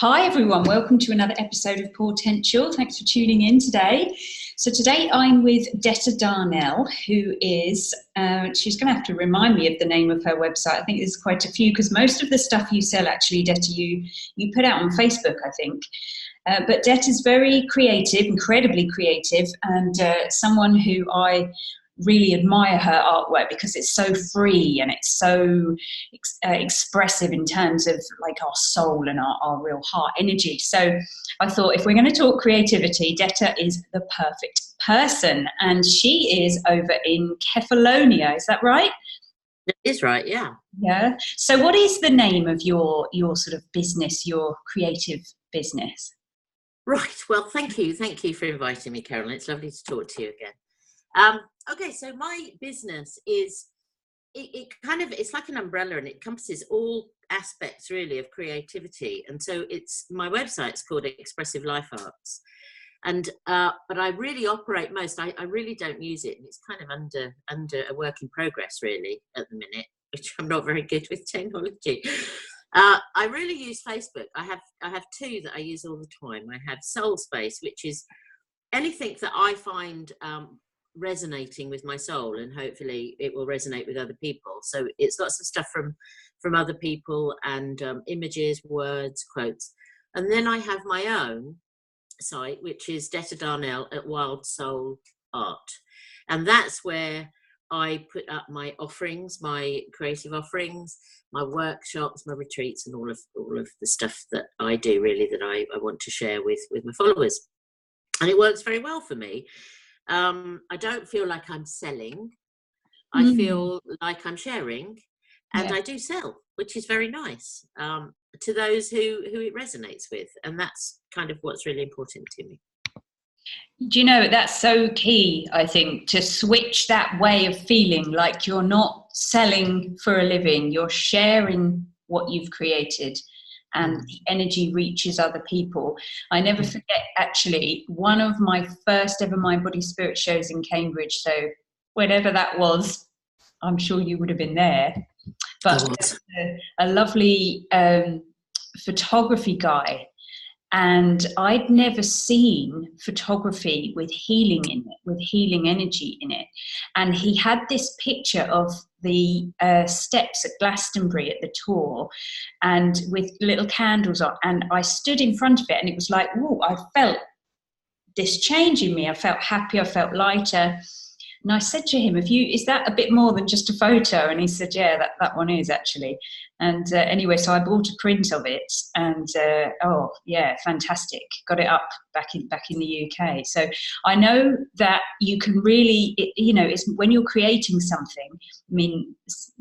Hi everyone, welcome to another episode of Potential. Thanks for tuning in today. So today I'm with Detta Darnell, who is, she's going to have to remind me of the name of her website. I think there's quite a few because most of the stuff you sell actually, Detta, you put out on Facebook, I think. But Detta's very creative, incredibly creative, and someone who I really admire her artwork because it's so free and it's so expressive in terms of like our soul and our real heart energy. So I thought if we're going to talk creativity, Detta is the perfect person, and she is over in Kefalonia. Is that right? It is right, yeah. Yeah. So what is the name of your sort of business, your creative business? Right. Well, thank you for inviting me, Carolyn. It's lovely to talk to you again. Okay, so my business is it's like an umbrella, and it encompasses all aspects really of creativity. And so my website's called Expressive Life Arts, and but I really operate most. I really don't use it, and it's kind of under a work in progress really at the minute, which I'm not very good with technology. I really use Facebook. I have two that I use all the time. I have Soul Space, which is anything that I find resonating with my soul, and hopefully it will resonate with other people. So it's lots of stuff from other people, and images, words, quotes. And then I have my own site, which is Detta Darnell at Wild Soul Art, and that's where I put up my offerings, my creative offerings, my workshops, my retreats, and all of the stuff that I do really that I want to share with my followers. And it works very well for me. I don't feel like I'm selling. I feel like I'm sharing, and I do sell, which is very nice to those who it resonates with. And that's kind of what's really important to me. Do you know, that's so key, I think, to switch that way of feeling like you're not selling for a living, you're sharing what you've created, and the energy reaches other people. I never forget, actually, one of my first ever Mind Body Spirit shows in Cambridge, so whenever that was, I'm sure you would have been there, but a lovely photography guy. And I'd never seen photography with healing in it, with healing energy in it. And he had this picture of the steps at Glastonbury at the tour, and with little candles on. And I stood in front of it, and it was like, whoa, I felt this change in me. I felt happy, I felt lighter. And I said to him, is that a bit more than just a photo? And he said, yeah, that one is actually. And anyway, so I bought a print of it, and oh yeah, fantastic. Got it up back in the UK. So I know that you can really, it's when you're creating something. I mean,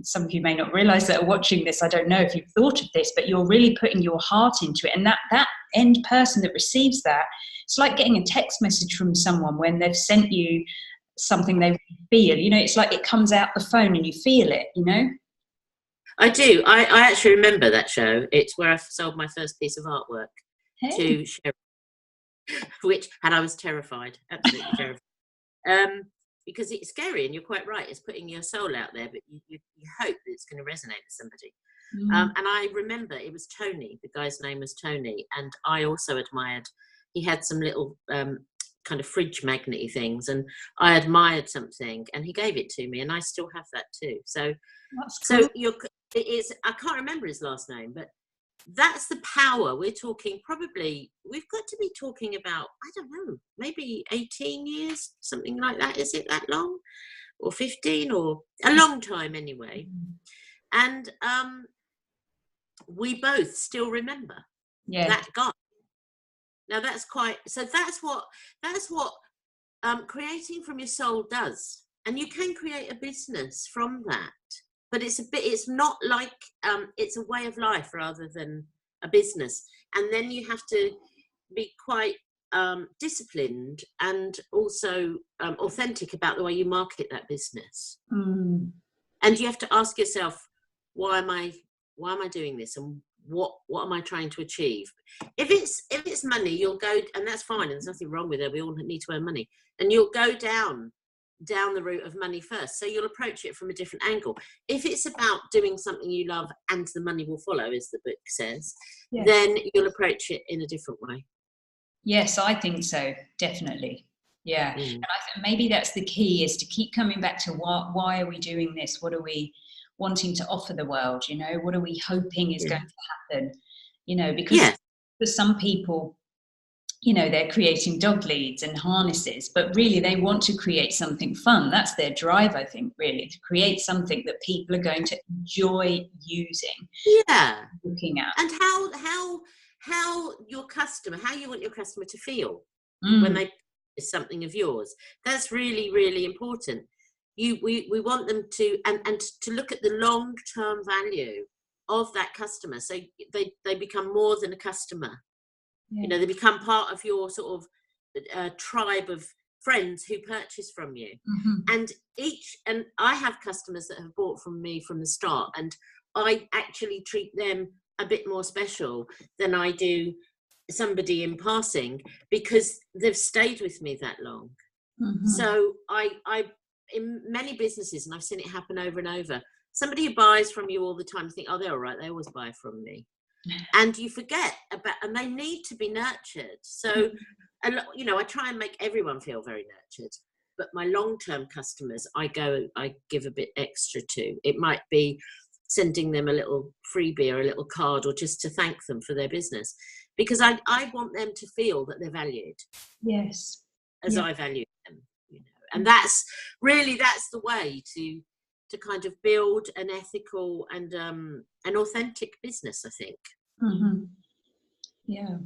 some of you may not realize that are watching this. I don't know if you've thought of this, but you're really putting your heart into it. And that end person that receives that, it's like getting a text message from someone when they've sent you something they feel, it's like it comes out the phone and you feel it, I do. I actually remember that show. It's where I sold my first piece of artwork to Sherry, and I was terrified, absolutely terrified. Because it's scary, and you're quite right. It's putting your soul out there, but you hope that it's going to resonate with somebody. And I remember it was Tony. The guy's name was Tony, and I also admired. He had some little kind of fridge magnet-y things, and I admired something, and he gave it to me, and I still have that too. So cool. I can't remember his last name, but that's the power. We're talking we've got to be talking about, I don't know, maybe 18 years, something like that. Is it that long? Or 15, or a long time anyway. And we both still remember that guy. Now that's what creating from your soul does, and you can create a business from that. But it's not like it's a way of life rather than a business. And then you have to be quite disciplined and also authentic about the way you market that business. And you have to ask yourself, why am I doing this, and what am I trying to achieve? If it's money, you'll go, and that's fine, and there's nothing wrong with it. We all need to earn money, and you'll go down down the route of money first. So you'll approach it from a different angle. If it's about doing something you love and the money will follow, as the book says, Yes. then you'll approach it in a different way. Yes, I think so, definitely. Yeah. And I think maybe that's the key, is to keep coming back to why are we doing this? What are we wanting to offer the world? You know, what are we hoping is going to happen? You know, because for some people, you know, they're creating dog leads and harnesses, but really they want to create something fun. That's their drive, I think, really, to create something that people are going to enjoy using. Yeah. Looking at. And how your customer, how you want your customer to feel when they purchase something of yours. That's really, really important. We want them to, and to look at the long-term value of that customer. So they become more than a customer. You know, they become part of your sort of tribe of friends who purchase from you. And I have customers that have bought from me from the start, and I actually treat them a bit more special than I do somebody in passing, because they've stayed with me that long. So I in many businesses, and I've seen it happen over and over, somebody who buys from you all the time, you think, oh, they're all right, they always buy from me. And you forget about, and they need to be nurtured. So, you know, I try and make everyone feel very nurtured, but my long-term customers, I give a bit extra to. It might be sending them a little freebie or a little card, or just to thank them for their business, because I want them to feel that they're valued. Yes. As I value them, you know, and that's the way to kind of build an ethical and an authentic business, I think. Yeah.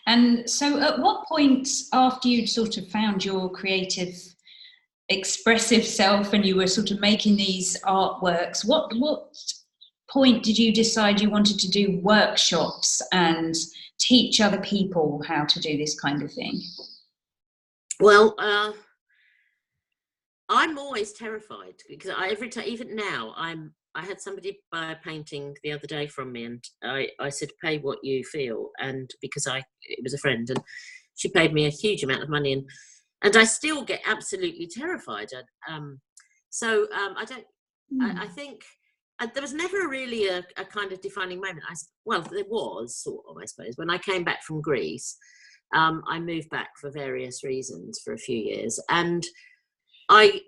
And so at what point, after you'd sort of found your creative, expressive self and you were sort of making these artworks, what point did you decide you wanted to do workshops and teach other people how to do this kind of thing? Well, I'm always terrified, because every time, even now, I had somebody buy a painting the other day from me, and I said, pay what you feel, and because it was a friend, and she paid me a huge amount of money, and I still get absolutely terrified. I think there was never really a kind of defining moment. Well, there was sort of, I suppose, when I came back from Greece. I moved back for various reasons for a few years, and I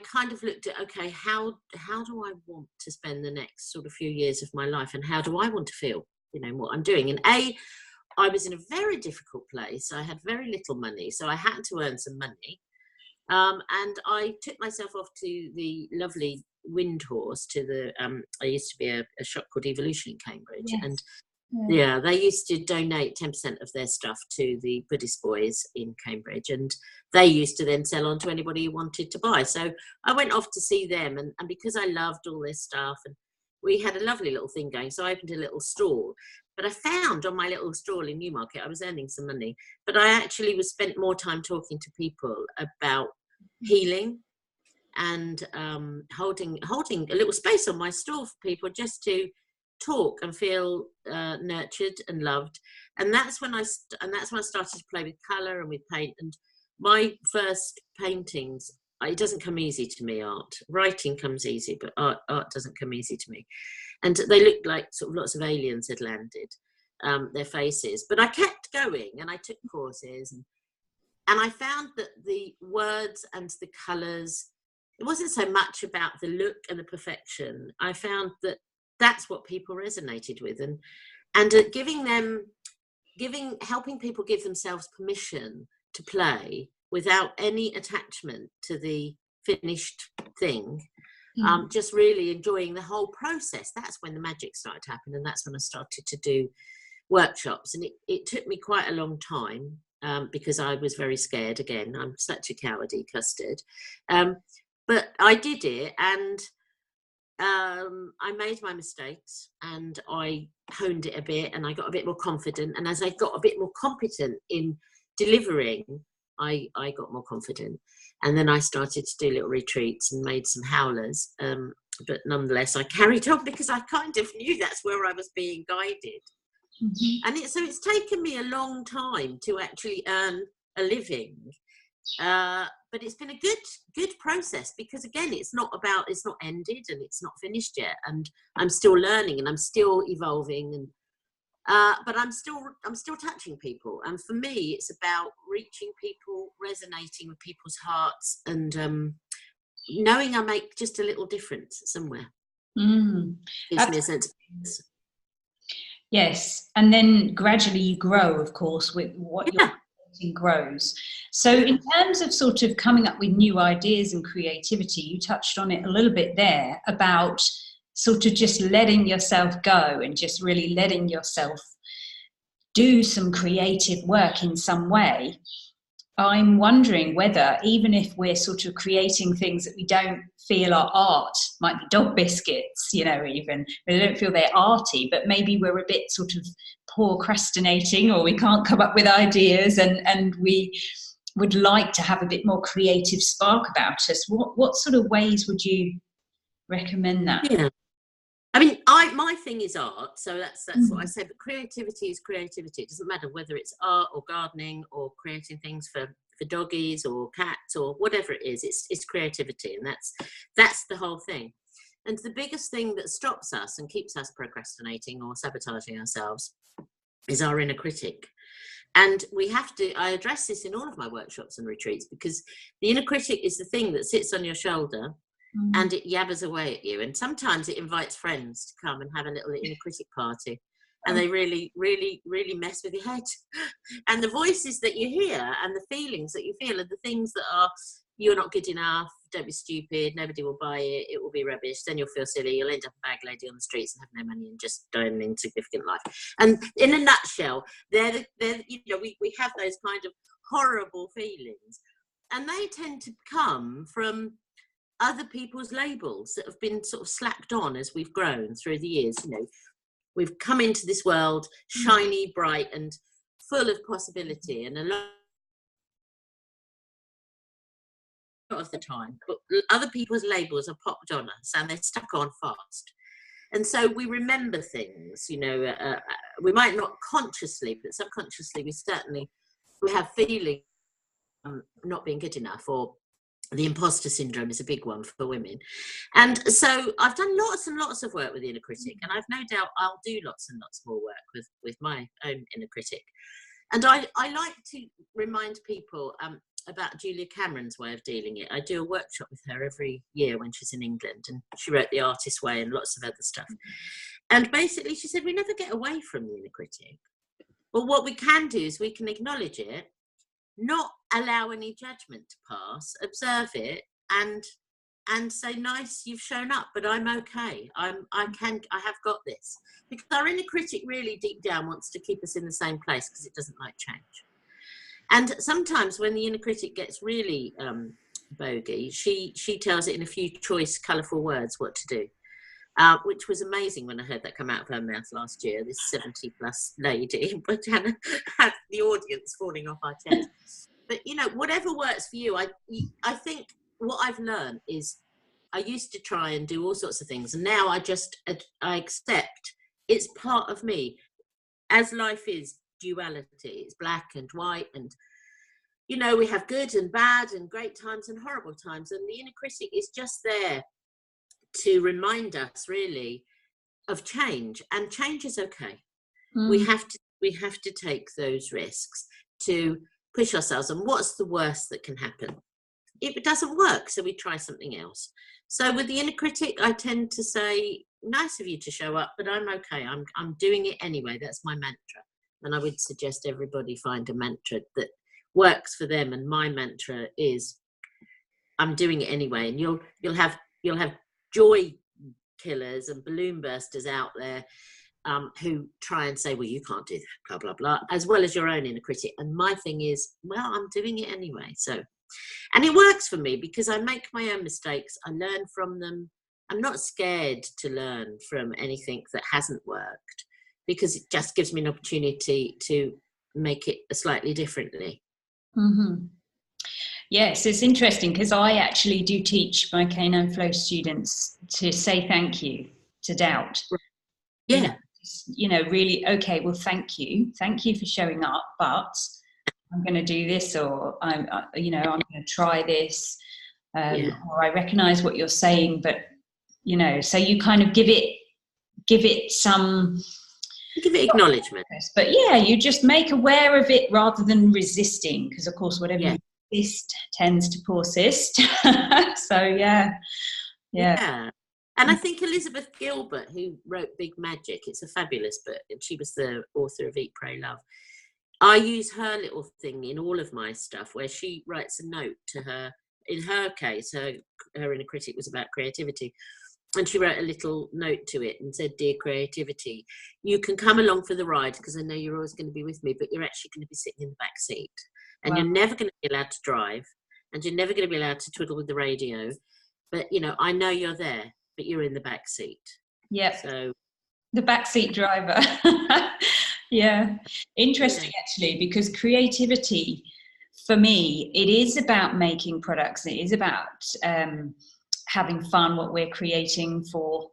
kind of looked at, okay, how do I want to spend the next sort of few years of my life, and how do I want to feel, you know, what I'm doing? And I was in a very difficult place. I had very little money, so I had to earn some money. And I took myself off to the lovely Windhorse, I used to be a shop called Evolution in Cambridge. Yes. And yeah, they used to donate 10% of their stuff to the Buddhist boys in Cambridge, and they used to then sell on to anybody who wanted to buy. So I went off to see them, and because I loved all this stuff, and we had a lovely little thing going, so I opened a little stall. But I found on my little stall in Newmarket, I was earning some money, but I actually spent more time talking to people about healing, and holding a little space on my stall for people just to talk and feel nurtured and loved. And that's when I started to play with colour and with paint. And my first paintings, it doesn't come easy to me. Art writing comes easy, but art doesn't come easy to me. And they looked like sort of lots of aliens had landed, their faces. But I kept going, and I took courses, and I found that the words and the colours, it wasn't so much about the look and the perfection. I found that that's what people resonated with, and helping people give themselves permission to play without any attachment to the finished thing. Just really enjoying the whole process. That's when the magic started to happen, and that's when I started to do workshops. And it took me quite a long time, because I was very scared. Again, I'm such a cowardly custard, but I did it, and I made my mistakes, and I honed it a bit, and I got a bit more confident. And as I got a bit more competent in delivering, I got more confident. And then I started to do little retreats and made some howlers. But nonetheless, I carried on, because I kind of knew that's where I was being guided. And so it's taken me a long time to actually earn a living But it's been a good process, because again, it's not ended and it's not finished yet, and I'm still learning and I'm still evolving, and but I'm still touching people, and for me it's about reaching people, resonating with people's hearts, and knowing I make just a little difference somewhere. Gives me a sense of peace. Yes, and then gradually you grow, of course, with what you're creating grows. So in terms of sort of coming up with new ideas and creativity, you touched on it a little bit there about sort of just letting yourself go and just really letting yourself do some creative work in some way. I'm wondering whether, even if we're sort of creating things that we don't feel are art, might be dog biscuits, even, we don't feel they're arty, but maybe we're a bit sort of procrastinating, or we can't come up with ideas, and we would like to have a bit more creative spark about us. What sort of ways would you recommend that? Yeah. I mean, my thing is art, so that's what I say. But creativity is creativity. It doesn't matter whether it's art or gardening or creating things for doggies or cats or whatever it is. It's creativity, and that's the whole thing. And the biggest thing that stops us and keeps us procrastinating or sabotaging ourselves is our inner critic. And I address this in all of my workshops and retreats, because the inner critic is the thing that sits on your shoulder and it yabbers away at you. And sometimes it invites friends to come and have a little inner critic party. And they really, really, really mess with your head. And the voices that you hear and the feelings that you feel are the things that are, you're not good enough, don't be stupid, nobody will buy it, it will be rubbish, then you'll feel silly, you'll end up a bag lady on the streets and have no money and just die an insignificant life. And in a nutshell, we have those kind of horrible feelings. And they tend to come from other people's labels that have been sort of slapped on as we've grown through the years. We've come into this world shiny, bright, and full of possibility, and a lot of the time, but other people's labels are popped on us and they're stuck on fast. And so we remember things, we might not consciously, but subconsciously we have feeling not being good enough, or the imposter syndrome is a big one for women. And so I've done lots and lots of work with the inner critic, and I've no doubt I'll do lots and lots more work with my own inner critic. And I like to remind people about Julia Cameron's way of dealing it. I do a workshop with her every year when she's in England, and she wrote The Artist's Way and lots of other stuff. And basically she said, we never get away from the inner critic. But what we can do is we can acknowledge it, not allow any judgment to pass, observe it, and say, nice, you've shown up, but I'm okay. I have got this. Because our inner critic really deep down wants to keep us in the same place, because it doesn't like change. And sometimes when the inner critic gets really bogey, she tells it in a few choice, colourful words what to do. Which was amazing when I heard that come out of her mouth last year, this 70-plus lady, but had the audience falling off our chairs. But, whatever works for you, I think what I've learned is I used to try and do all sorts of things, and now I accept it's part of me. As life is duality, it's black and white, and, we have good and bad and great times and horrible times, and the inner critic is just there to remind us really of change, and change is okay. We have to take those risks to push ourselves. And what's the worst that can happen? If it doesn't work, so we try something else. So with the inner critic, I tend to say, nice of you to show up, but I'm okay. I'm doing it anyway. That's my mantra. And I would suggest everybody find a mantra that works for them. And my mantra is, I'm doing it anyway. And you'll have joy killers and balloon bursters out there who try and say, well, you can't do that, blah, blah, blah, as well as your own inner critic. And my thing is, well, I'm doing it anyway. So, and it works for me because I make my own mistakes. I learn from them. I'm not scared to learn from anything that hasn't worked, because it just gives me an opportunity to make it slightly differently. Mm-hmm. Yes, it's interesting because I actually do teach my Canine Flow students to say thank you to doubt. Yeah. Really, okay, well, thank you for showing up, but I'm going to do this, or I'm going to try this, Yeah. or I recognize what you're saying, but so you kind of give it some. Give it acknowledgement. But yeah, you just make aware of it rather than resisting, because of course whatever you resist tends to persist. So yeah. And I think Elizabeth Gilbert, who wrote Big Magic, it's a fabulous book, and she was the author of Eat, Pray, Love. I use her little thing in all of my stuff, where she writes a note to her. In her case, her inner critic was about creativity. And she wrote a little note to it and said, "Dear creativity, you can come along for the ride, because I know you're always going to be with me, but you're actually going to be sitting in the back seat. And you're never going to be allowed to drive, and you're never going to be allowed to twiddle with the radio. But, I know you're there, but you're in the back seat." Yeah. So the backseat driver. Yeah. Interesting, actually, because creativity, for me, it is about making products. It is about having fun, what we're creating for,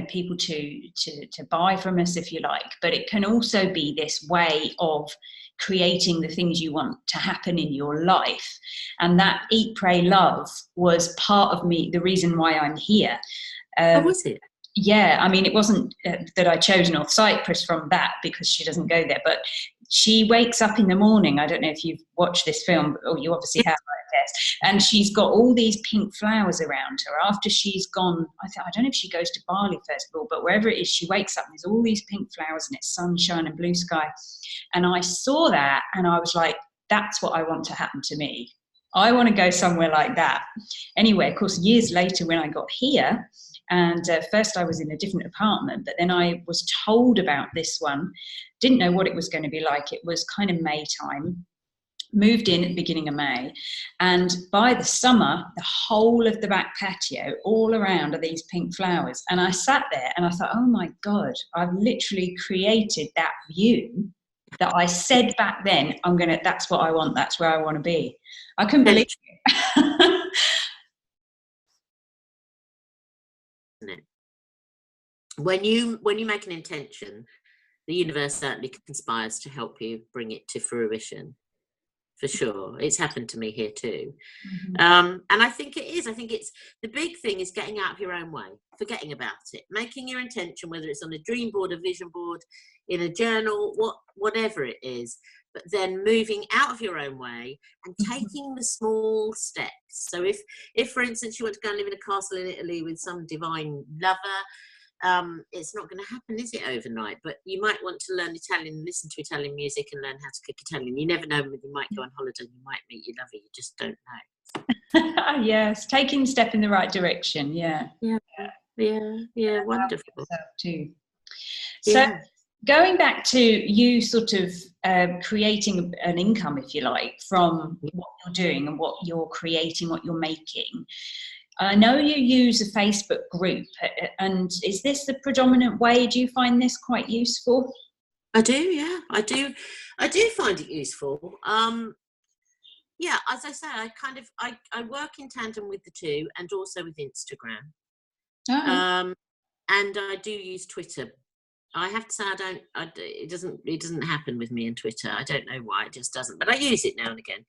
people to buy from us, if you like. But it can also be this way of creating the things you want to happen in your life. And that Eat, Pray, Love was part of me, the reason why I'm here. was it? Yeah, I mean, it wasn't that I chose North Cyprus from that, because she doesn't go there, but she wakes up in the morning. I don't know if you've watched this film, or you obviously have, I guess. And she's got all these pink flowers around her after she's gone. I don't know if she goes to Bali first of all, but wherever it is, she wakes up and there's all these pink flowers and it's sunshine and blue sky. And I saw that and I was like, that's what I want to happen to me. I want to go somewhere like that. Anyway, of course, years later when I got here, and first I was in a different apartment, but then I was told about this one, didn't know what it was going to be like. It was kind of May time, moved in at the beginning of May. And by the summer, the whole of the back patio, all around, are these pink flowers. And I sat there and I thought, oh my God, I've literally created that view that I said back then, that's what I want, that's where I want to be. I couldn't believe it. When you make an intention, the universe certainly conspires to help you bring it to fruition, for sure. It's happened to me here too. And I think it's the big thing is getting out of your own way, forgetting about it, making your intention, whether it's on a dream board, a vision board, in a journal, whatever it is, but then moving out of your own way and taking the small steps. So if for instance you want to go and live in a castle in Italy with some divine lover, it's not going to happen, is it, overnight? But you might want to learn Italian, listen to Italian music and learn how to cook Italian. You never know, you might go on holiday, you might meet your lover, you just don't know. Yes, taking a step in the right direction. Yeah, wonderful too. So going back to you sort of creating an income, if you like, from what you're doing and what you're creating, what you're making. I know you use a Facebook group, and is this the predominant way? Do you find this quite useful? I do, yeah. I do find it useful. Yeah, as I say, I work in tandem with the two, and also with Instagram. And I do use Twitter. I have to say, it doesn't happen with me in Twitter. I don't know why, it just doesn't. But I use it now and again.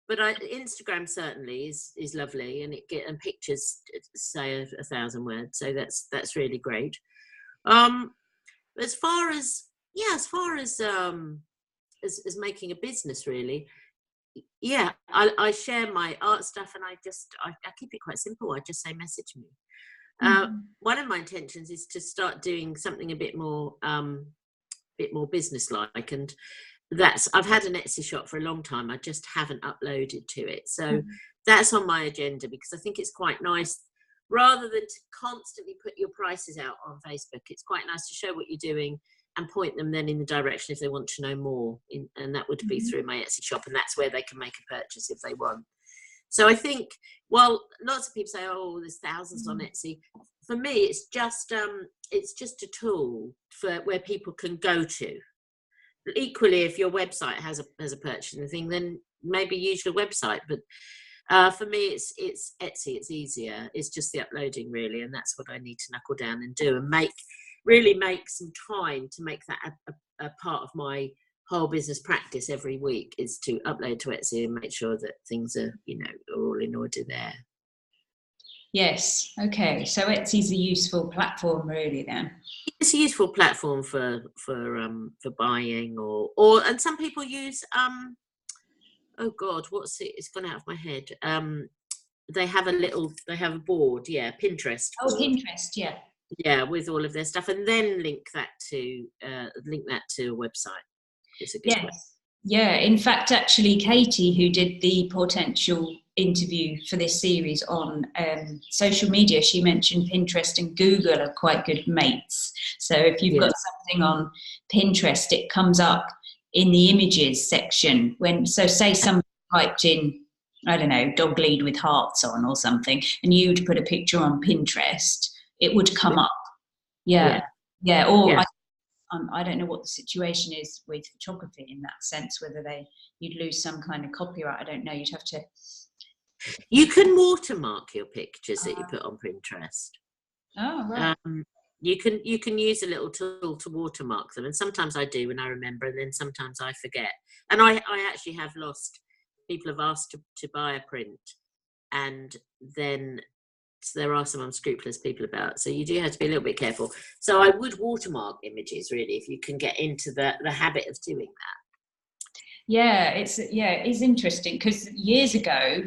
But Instagram certainly is lovely, and pictures say 1,000 words, so that's really great. As far as making a business, really, yeah, I share my art stuff, and I keep it quite simple. I just say message me. One of my intentions is to start doing something a bit more business-like, and I've had an Etsy shop for a long time. I just haven't uploaded to it, so that's on my agenda, because I think it's quite nice, rather than to constantly put your prices out on Facebook. It's quite nice to show what you're doing and point them then in the direction if they want to know more, and that would be through my Etsy shop, and that's where they can make a purchase if they want. So I think, well, lots of people say, oh, there's thousands on Etsy. For me, it's just a tool for where people can go to. Equally, if your website has a purchasing thing, then maybe use your website. But for me, it's Etsy. It's easier. It's just the uploading, really, and that's what I need to knuckle down and do, and make some time to make that a part of my whole business practice every week is to upload to Etsy and make sure that things are, are all in order there. Yes. Okay. So Etsy's a useful platform, really. Then it's a useful platform for buying, or and some people use oh God, what's it? It's gone out of my head. They have a board, Pinterest Oh, board. Pinterest, yeah, with all of their stuff, and then link that to a website. It's a good way. Yeah. In fact, actually, Katie, who did the potential interview for this series on social media, she mentioned Pinterest and Google are quite good mates. So if you've got something on Pinterest, it comes up in the images section. Say somebody typed in, I don't know, dog lead with hearts on or something, and you'd put a picture on Pinterest, it would come up. I don't know what the situation is with photography in that sense, whether you'd lose some kind of copyright. I don't know. You'd have to. You can watermark your pictures that you put on Pinterest. Oh, right. You can use a little tool to watermark them, and sometimes I do when I remember, and then sometimes I forget. And I actually have lost. People have asked to buy a print, and then there are some unscrupulous people about. So you do have to be a little bit careful. So I would watermark images, really, if you can get into the habit of doing that. Yeah, it is interesting because years ago,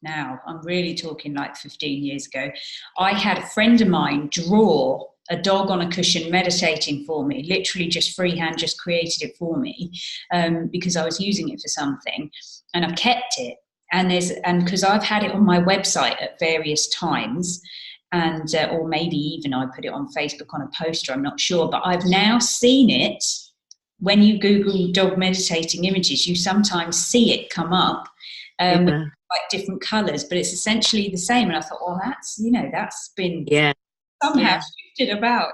now I'm really talking like 15 years ago, I had a friend of mine draw a dog on a cushion meditating for me, literally just freehand, just created it for me because I was using it for something, and I've kept it. And because I've had it on my website at various times, and or maybe even I put it on Facebook on a poster, I'm not sure, but I've now seen it. When you Google dog meditating images, you sometimes see it come up with like different colours, but it's essentially the same. And I thought, well, that's been somehow shifted about,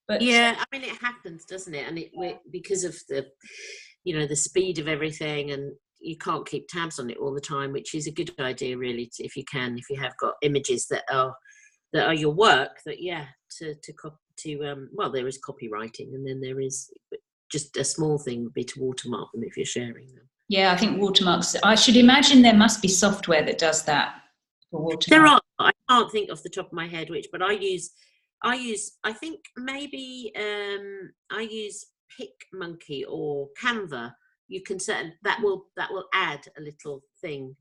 But I mean, it happens, doesn't it? And because of the, the speed of everything, and you can't keep tabs on it all the time, which is a good idea, really, if you have got images that are your work, that there is copywriting, and then there is just a small thing would be to watermark them if you're sharing them. Yeah, I think watermarks, I should imagine there must be software that does that for watermarks. There are. I can't think off the top of my head which, but I use I think maybe I use PicMonkey or Canva. You can that will add a little thing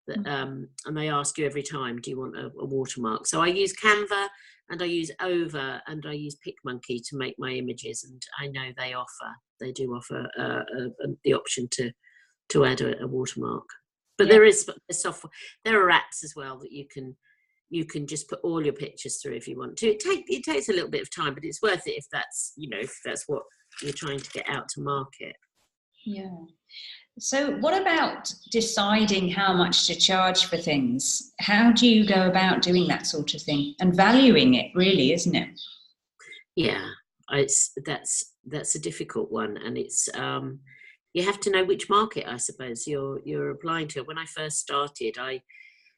that and they ask you every time, do you want a watermark? So I use Canva, and I use Over, and I use PicMonkey to make my images, and I know they do offer the option to add a watermark. But there is software. There are apps as well that you can just put all your pictures through if you want to. It takes a little bit of time, but it's worth it if that's what you're trying to get out to market. Yeah. So what about deciding how much to charge for things? How do you go about doing that sort of thing and valuing it, really, isn't it? Yeah, that's a difficult one, and it's you have to know which market, I suppose, you're applying to. When I first started, I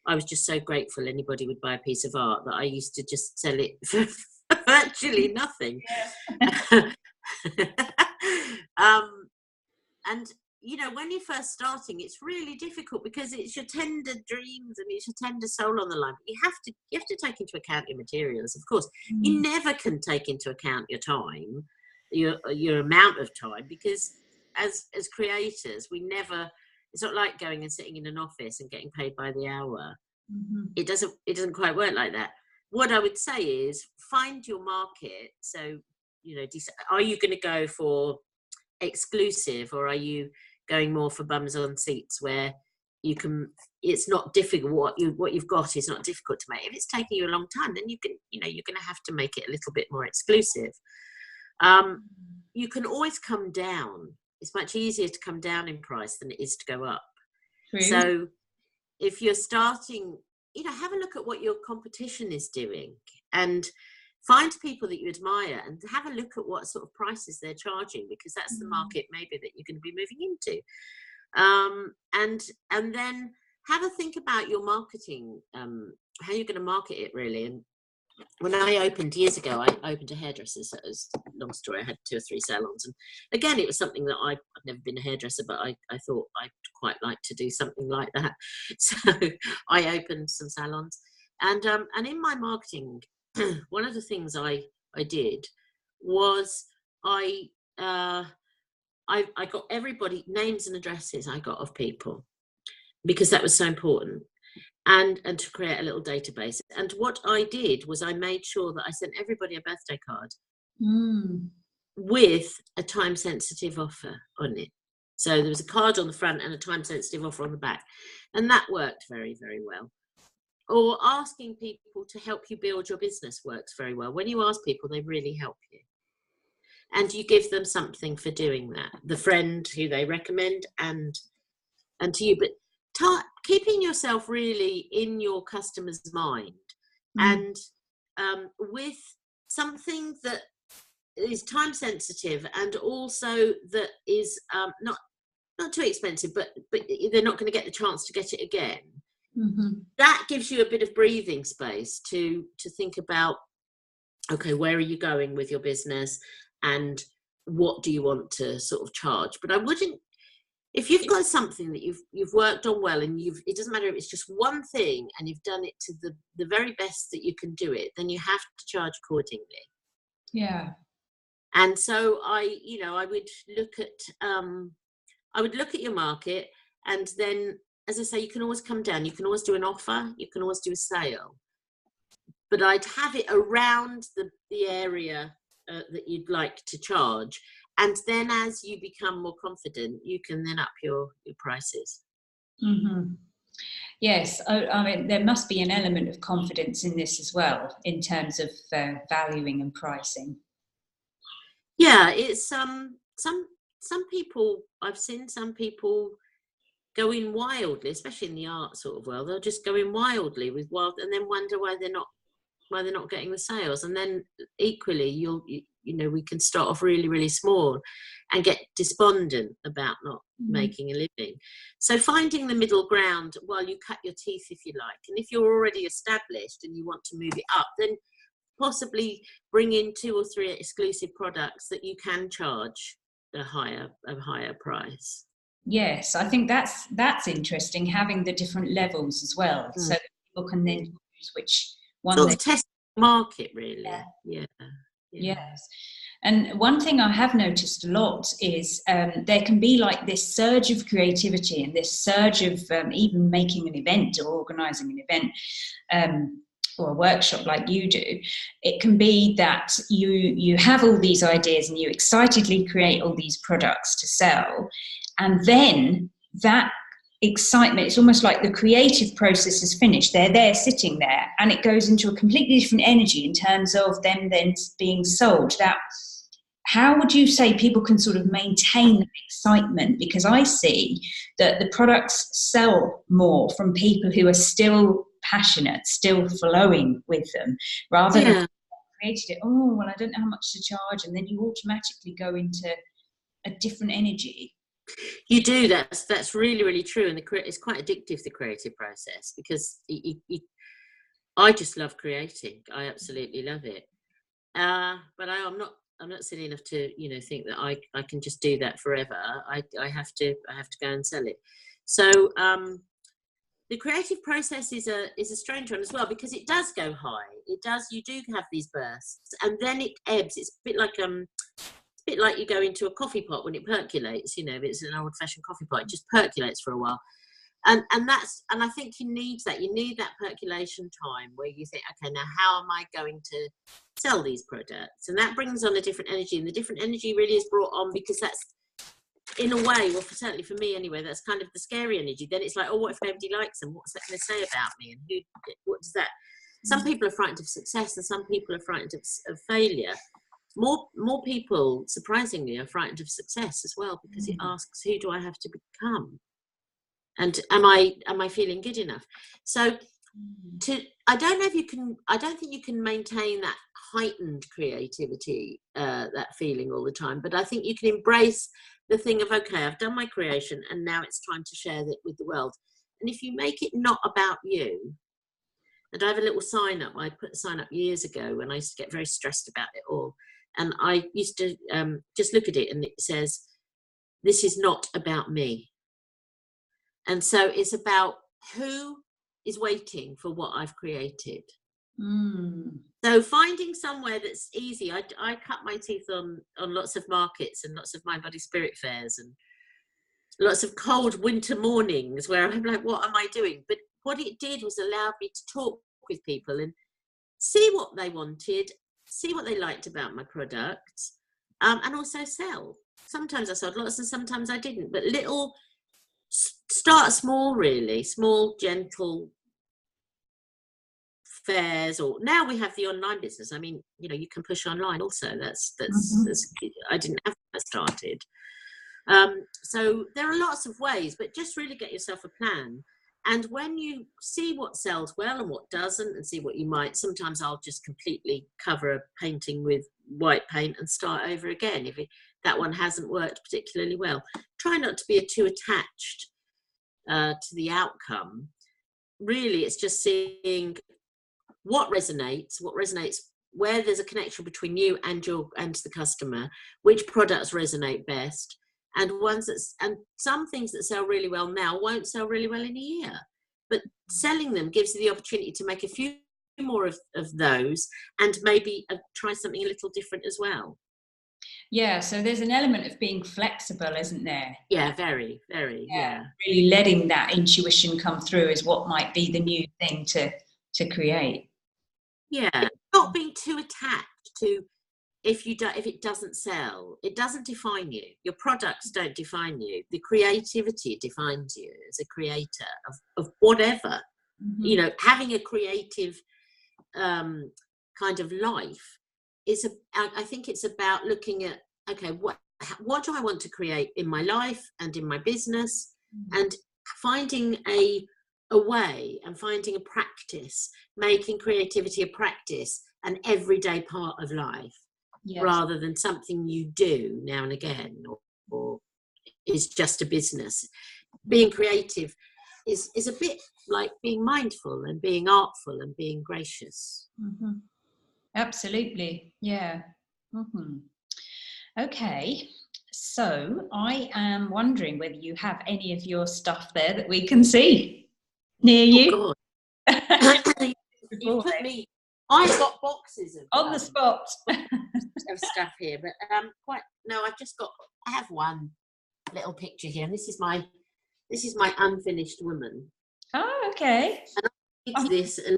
was just so grateful anybody would buy a piece of art that I used to just sell it for virtually nothing. And when you're first starting, it's really difficult because it's your tender dreams and it's your tender soul on the line. But you have to take into account your materials, of course. You never can take into account your time, your amount of time, because as creators, it's not like going and sitting in an office and getting paid by the hour. It doesn't quite work like that. What I would say is find your market. So, are you going to go for exclusive, or are you going more for bums on seats where it's not difficult, what you've got is not difficult to make. If it's taking you a long time, then you're going to have to make it a little bit more exclusive. You can always come down. It's much easier to come down in price than it is to go up. True. So if you're starting, have a look at what your competition is doing and find people that you admire and have a look at what sort of prices they're charging, because that's the market maybe that you're going to be moving into. And then have a think about your marketing, how you're going to market it, really. And when I opened years ago, I opened a hairdresser's. So it was a long story. I had 2 or 3 salons, and again, it was something that I've never been a hairdresser, but I thought I'd quite like to do something like that. So I opened some salons, and in my marketing, one of the things I did was I got everybody names and addresses I got of people, because that was so important. And to create a little database. And what I did was I made sure that I sent everybody a birthday card with a time-sensitive offer on it. So there was a card on the front and a time-sensitive offer on the back. And that worked very, very well. Or asking people to help you build your business works very well. When you ask people, they really help you. And you give them something for doing that. The friend who they recommend and to you. But keeping yourself really in your customer's mind, and with something that is time sensitive, and also that is not too expensive, but they're not going to get the chance to get it again. That gives you a bit of breathing space to think about, okay, where are you going with your business, and what do you want to sort of charge? But I wouldn't. If you've got something that you've worked on well, and it doesn't matter if it's just one thing and you've done it to the very best that you can do it, then you have to charge accordingly. Yeah. And so I would look at your market, and then, as I say, you can always come down. You can always do an offer. You can always do a sale. But I'd have it around the area that you'd like to charge. And then as you become more confident, you can then up your prices. Yes, I mean, there must be an element of confidence in this as well, in terms of valuing and pricing. Yeah, it's some people, I've seen some people go in wildly, especially in the art sort of world. They'll just go in wildly and then wonder why they're not getting the sales. And then equally, we can start off really, really small and get despondent about not making a living. So finding the middle ground while you cut your teeth, if you like. And if you're already established and you want to move it up, then possibly bring in 2 or 3 exclusive products that you can charge a higher price. Yes, I think that's interesting, having the different levels as well, so that people can then choose which one sort of test the market, really. Yeah. Yes. And one thing I have noticed a lot is there can be like this surge of creativity and this surge of even making an event or organising an event or a workshop like you do. It can be that you have all these ideas and you excitedly create all these products to sell, and then that excitement, it's almost like the creative process is finished. They're there sitting there, and it goes into a completely different energy in terms of them then being sold. That, how would you say people can sort of maintain that excitement? Because I see that the products sell more from people who are still passionate, still flowing with them, rather than created it, oh well, I don't know how much to charge, and then you automatically go into a different energy. You do. That's really, really true, and it's quite addictive, the creative process, because I just love creating. I absolutely love it. But I'm not silly enough to think that I can just do that forever. I have to go and sell it. So the creative process is a strange one as well, because it does go high. It does. You do have these bursts, and then it ebbs. It's a bit like you go into a coffee pot when it percolates. It's an old-fashioned coffee pot. It just percolates for a while, and I think you need that. You need that percolation time where you think, okay, now how am I going to sell these products? And that brings on a different energy, and the different energy really is brought on because that's, in a way, well, certainly for me anyway, that's kind of the scary energy. Then it's like, oh, what if nobody likes them? What's that going to say about me? And what does that? Some people are frightened of success, and some people are frightened of failure. More people, surprisingly, are frightened of success as well, because it asks, who do I have to become? And am I feeling good enough? So I don't think you can maintain that heightened creativity, that feeling all the time, but I think you can embrace the thing of, okay, I've done my creation and now it's time to share that with the world. And if you make it not about you, And I have a little sign up. I put a sign up years ago when I used to get very stressed about it all. And I used to just look at it, and it says, "This is not about me." And so it's about who is waiting for what I've created. So finding somewhere that's easy. I cut my teeth on lots of markets and lots of mind, body, spirit fairs, and lots of cold winter mornings where I'm like, what am I doing? But what it did was allow me to talk with people and see what they wanted, see what they liked about my products, and also sell. Sometimes I sold lots and sometimes I didn't, but start small, really, small, gentle fairs. Or now we have the online business. I mean, you can push online also. That's I didn't have that started. So there are lots of ways, but just really get yourself a plan. And when you see what sells well and what doesn't, and see what you might, sometimes I'll just completely cover a painting with white paint and start over again if that one hasn't worked particularly well. Try not to be too attached to the outcome. Really, it's just seeing what resonates, where there's a connection between you and the customer, which products resonate best. And some things that sell really well now won't sell really well in a year. But selling them gives you the opportunity to make a few more of those, and maybe try something a little different as well. Yeah, so there's an element of being flexible, isn't there? Yeah, very, very, yeah. Really letting that intuition come through is what might be the new thing to create. Yeah, not being too attached to if it doesn't sell, it doesn't define you. Your products don't define you. The creativity defines you as a creator of whatever. Having a creative kind of life I think it's about looking at, okay, what do I want to create in my life and in my business, and finding a way and finding a practice, making creativity a practice, an everyday part of life. Yes. Rather than something you do now and again, or is just a business. Being creative is a bit like being mindful and being artful and being gracious. Absolutely, yeah. Okay, so I am wondering whether you have any of your stuff there that we can see near you. God. You put me. I've got boxes of on the spot of stuff here, but I have one little picture here, and this is my unfinished woman. Oh, okay. And I did this a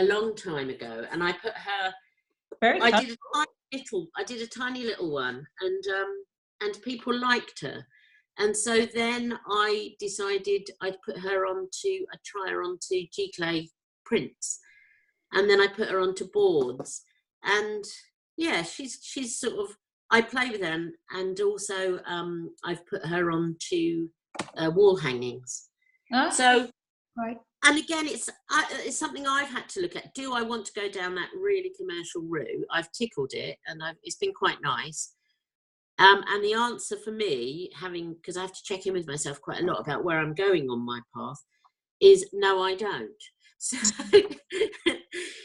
long time ago, and I put her. I did a tiny little one, and people liked her, and so then I decided I'd try her onto G-clay prints. And then I put her onto boards, and yeah, she's sort of, I play with her, and also I've put her onto wall hangings. So, right. And again, it's something I've had to look at. Do I want to go down that really commercial route? I've tickled it, and it's been quite nice. And the answer for me, because I have to check in with myself quite a lot about where I'm going on my path, is no, I don't.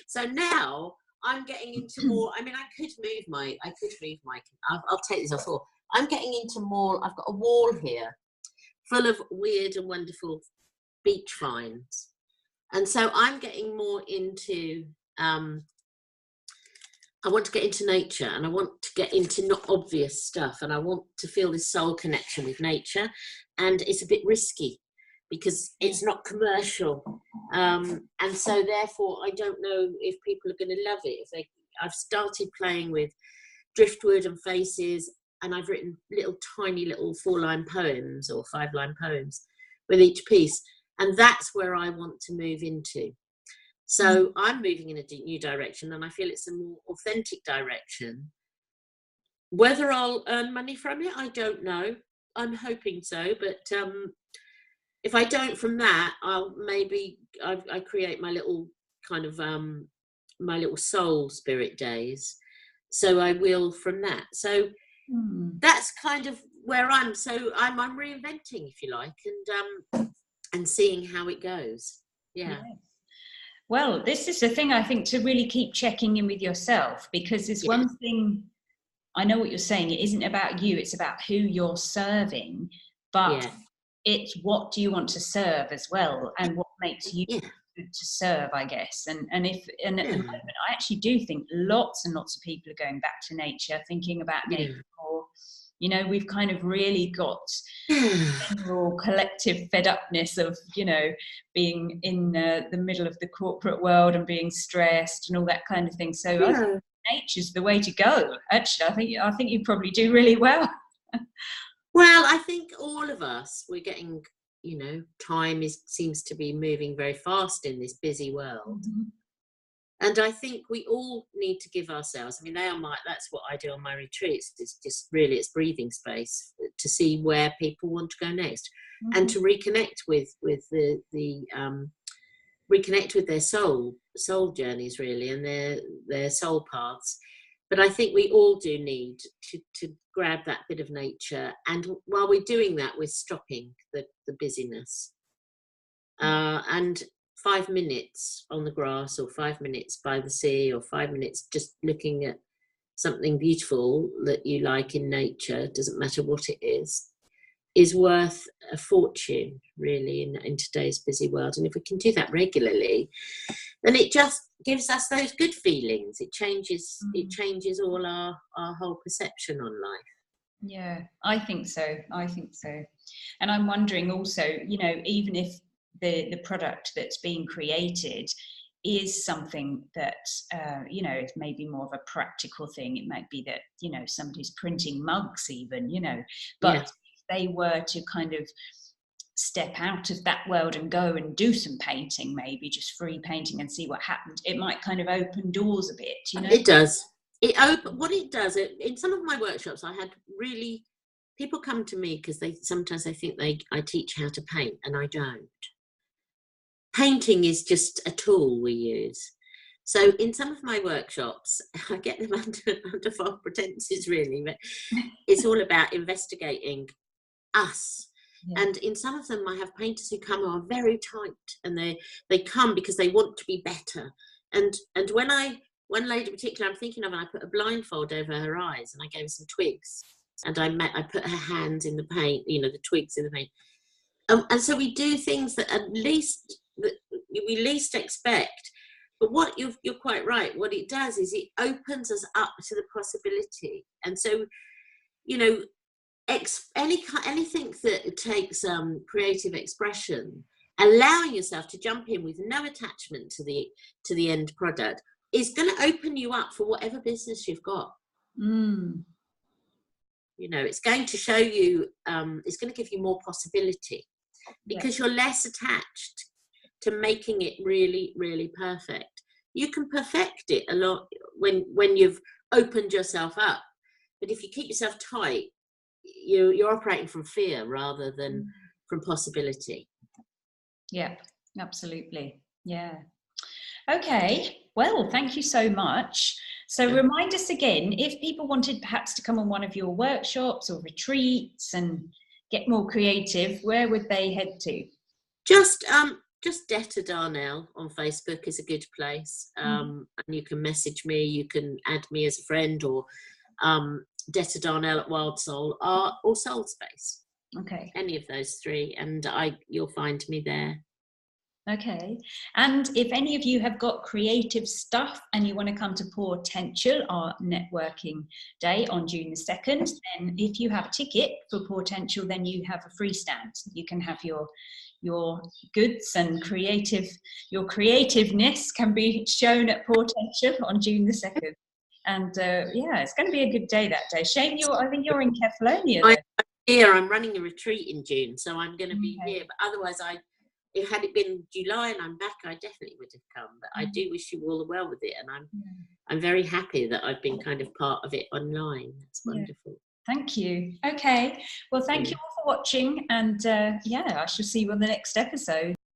So now I'm getting into more. I mean, I could move my. I'll take this off. I'm getting into more. I've got a wall here full of weird and wonderful beach finds, and so I'm getting more into. I want to get into nature, and I want to get into not obvious stuff, and I want to feel this soul connection with nature, and it's a bit risky because it's not commercial, and so therefore I don't know if people are going to love it. I've started playing with driftwood and faces, and I've written tiny little 4-line poems or 5-line poems with each piece, and that's where I want to move into. So I'm moving in a new direction, and I feel it's a more authentic direction. Whether I'll earn money from it, I don't know. I'm hoping so, but if I don't from that, I create my little kind of my little soul spirit days. So I will from that. So that's kind of where I'm. So I'm reinventing, if you like, and seeing how it goes. Yeah. Well, this is the thing, I think, to really keep checking in with yourself, because there's one thing, I know what you're saying, it isn't about you, it's about who you're serving, but it's what do you want to serve as well, and what makes you good to serve, I guess. And at the moment, I actually do think lots and lots of people are going back to nature, thinking about nature more. You know, we've kind of really got general collective fed upness of, you know, being in the middle of the corporate world and being stressed and all that kind of thing. So I think nature's the way to go. Actually, I think you probably do really well. Well, I think all of us, we're getting, you know, time seems to be moving very fast in this busy world. And I think we all need to give ourselves, I mean, that's what I do on my retreats. It's just really, it's breathing space to see where people want to go next, and to reconnect with reconnect with their soul journeys, really, and their soul paths. But I think we all do need to grab that bit of nature, and while we're doing that, we're stopping the busyness. And 5 minutes on the grass, or 5 minutes by the sea, or 5 minutes just looking at something beautiful that you like in nature, doesn't matter what it is worth a fortune, really, in today's busy world. And if we can do that regularly, then it just gives us those good feelings. It changes all our whole perception on life. Yeah, I think so. And I'm wondering also, you know, even if the product that's being created is something that, you know, it's maybe more of a practical thing. It might be that, you know, somebody's printing mugs even, you know, but if they were to kind of step out of that world and go and do some painting, maybe just free painting, and see what happened, it might kind of open doors a bit, you know. It does. What it does, in some of my workshops, I had really, people come to me because sometimes they think I teach how to paint, and I don't. Painting is just a tool we use. So in some of my workshops, I get them under false pretenses, really, but it's all about investigating us. And in some of them, I have painters who come who are very tight, and they come because they want to be better. And one lady in particular I'm thinking of, and I put a blindfold over her eyes, and I gave her some twigs, and I put her hands in the paint, you know, the twigs in the paint. And so we do things that we least expect. But what you're quite right. What it does is it opens us up to the possibility. And so, you know, anything that takes creative expression, allowing yourself to jump in with no attachment to the end product, is going to open you up for whatever business you've got. You know, it's going to show you, it's going to give you more possibility, because you're less attached to making it really, really perfect. You can perfect it a lot when you've opened yourself up. But if you keep yourself tight, you're operating from fear rather than from possibility. Yeah, absolutely. Yeah. Okay. Well, thank you so much. So remind us again, if people wanted perhaps to come on one of your workshops or retreats and get more creative, where would they head to? Just Detta Darnell on Facebook is a good place. And you can message me, you can add me as a friend, or Detta Darnell at Wild Soul or Soul Space. Okay. Any of those three, and you'll find me there. Okay. And if any of you have got creative stuff and you want to come to Potential, our networking day on June the 2nd, then if you have a ticket for Potential, then you have a free stand. You can have your goods and your creativeness can be shown at Potential on June the 2nd. And it's going to be a good day that day. Shane, I think you're in Kefalonia. I'm here. I'm running a retreat in June, so I'm going to be here. But otherwise, had it been July and I'm back, I definitely would have come. But I do wish you all the well with it, and I'm very happy that I've been kind of part of it online. That's wonderful. Thank you. Okay. Well, thank you all for watching, and I shall see you on the next episode.